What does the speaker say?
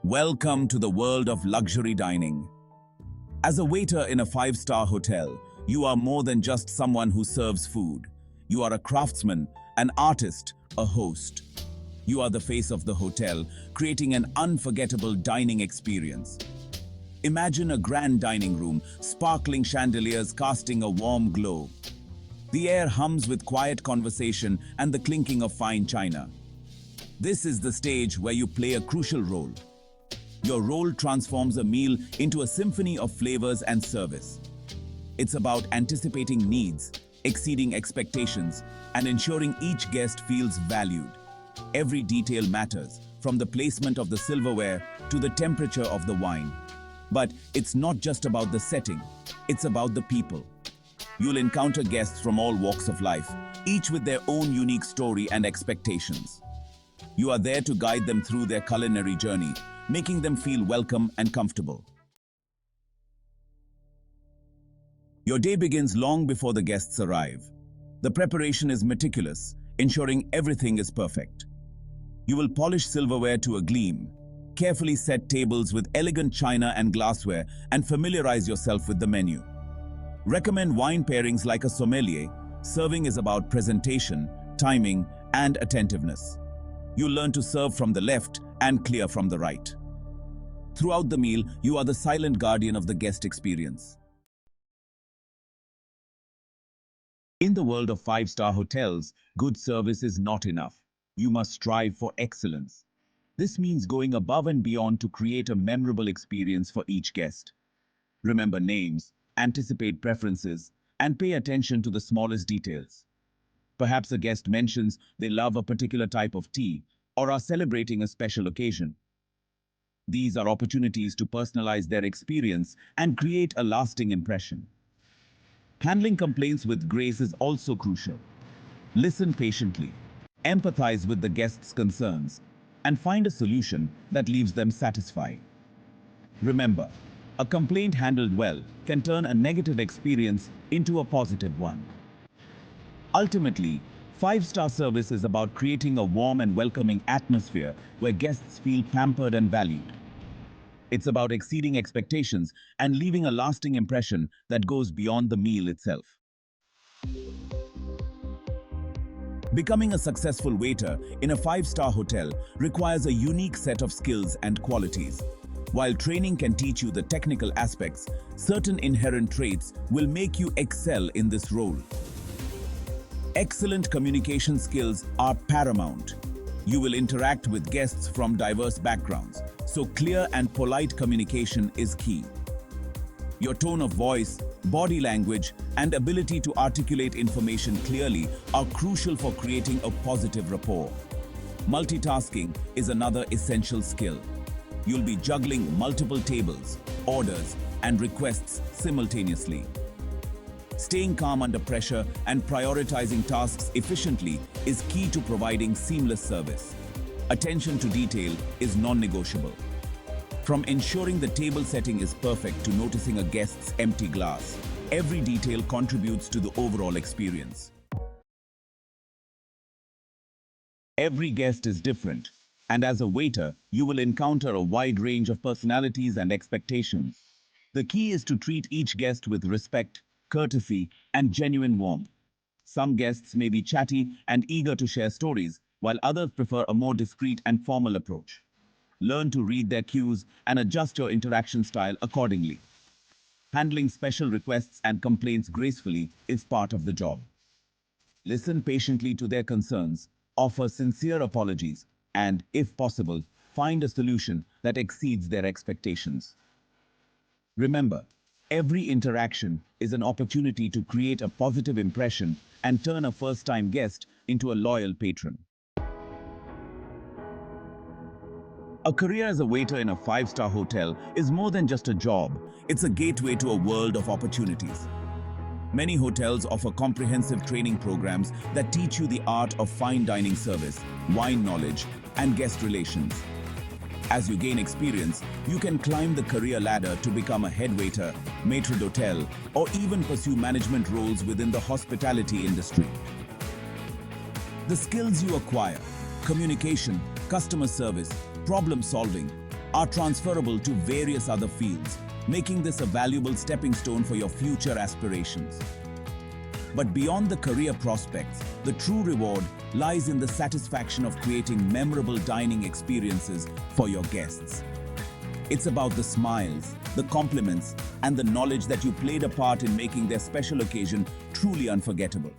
Welcome to the world of luxury dining. As a waiter in a five-star hotel, you are more than just someone who serves food. You are a craftsman, an artist, a host. You are the face of the hotel, creating an unforgettable dining experience. Imagine a grand dining room, sparkling chandeliers casting a warm glow. The air hums with quiet conversation and the clinking of fine china. This is the stage where you play a crucial role. Your role transforms a meal into a symphony of flavors and service. It's about anticipating needs, exceeding expectations, and ensuring each guest feels valued. Every detail matters, from the placement of the silverware to the temperature of the wine. But it's not just about the setting, it's about the people. You'll encounter guests from all walks of life, each with their own unique story and expectations. You are there to guide them through their culinary journey, making them feel welcome and comfortable. Your day begins long before the guests arrive. The preparation is meticulous, ensuring everything is perfect. You will polish silverware to a gleam, carefully set tables with elegant china and glassware, and familiarize yourself with the menu. Recommend wine pairings like a sommelier. Serving is about presentation, timing, and attentiveness. You'll learn to serve from the left and clear from the right. Throughout the meal, you are the silent guardian of the guest experience. In the world of five-star hotels, good service is not enough. You must strive for excellence. This means going above and beyond to create a memorable experience for each guest. Remember names, anticipate preferences, and pay attention to the smallest details. Perhaps a guest mentions they love a particular type of tea or are celebrating a special occasion. These are opportunities to personalize their experience and create a lasting impression. Handling complaints with grace is also crucial. Listen patiently, empathize with the guest's concerns, and find a solution that leaves them satisfied. Remember, a complaint handled well can turn a negative experience into a positive one. Ultimately, five-star service is about creating a warm and welcoming atmosphere where guests feel pampered and valued. It's about exceeding expectations and leaving a lasting impression that goes beyond the meal itself. Becoming a successful waiter in a five-star hotel requires a unique set of skills and qualities. While training can teach you the technical aspects, certain inherent traits will make you excel in this role. Excellent communication skills are paramount. You will interact with guests from diverse backgrounds, so clear and polite communication is key. Your tone of voice, body language, and ability to articulate information clearly are crucial for creating a positive rapport. Multitasking is another essential skill. You'll be juggling multiple tables, orders, and requests simultaneously. Staying calm under pressure and prioritizing tasks efficiently is key to providing seamless service. Attention to detail is non-negotiable. From ensuring the table setting is perfect to noticing a guest's empty glass, every detail contributes to the overall experience. Every guest is different, and as a waiter, you will encounter a wide range of personalities and expectations. The key is to treat each guest with respect, courtesy, and genuine warmth. Some guests may be chatty and eager to share stories, while others prefer a more discreet and formal approach. Learn to read their cues and adjust your interaction style accordingly. Handling special requests and complaints gracefully is part of the job. Listen patiently to their concerns, offer sincere apologies, and, if possible, find a solution that exceeds their expectations. Remember, every interaction is an opportunity to create a positive impression and turn a first-time guest into a loyal patron. A career as a waiter in a five-star hotel is more than just a job. It's a gateway to a world of opportunities. Many hotels offer comprehensive training programs that teach you the art of fine dining service, wine knowledge, and guest relations. As you gain experience, you can climb the career ladder to become a head waiter, maître d'hôtel, or even pursue management roles within the hospitality industry. The skills you acquire, communication, customer service, problem solving, are transferable to various other fields, making this a valuable stepping stone for your future aspirations. But beyond the career prospects, the true reward lies in the satisfaction of creating memorable dining experiences for your guests. It's about the smiles, the compliments, and the knowledge that you played a part in making their special occasion truly unforgettable.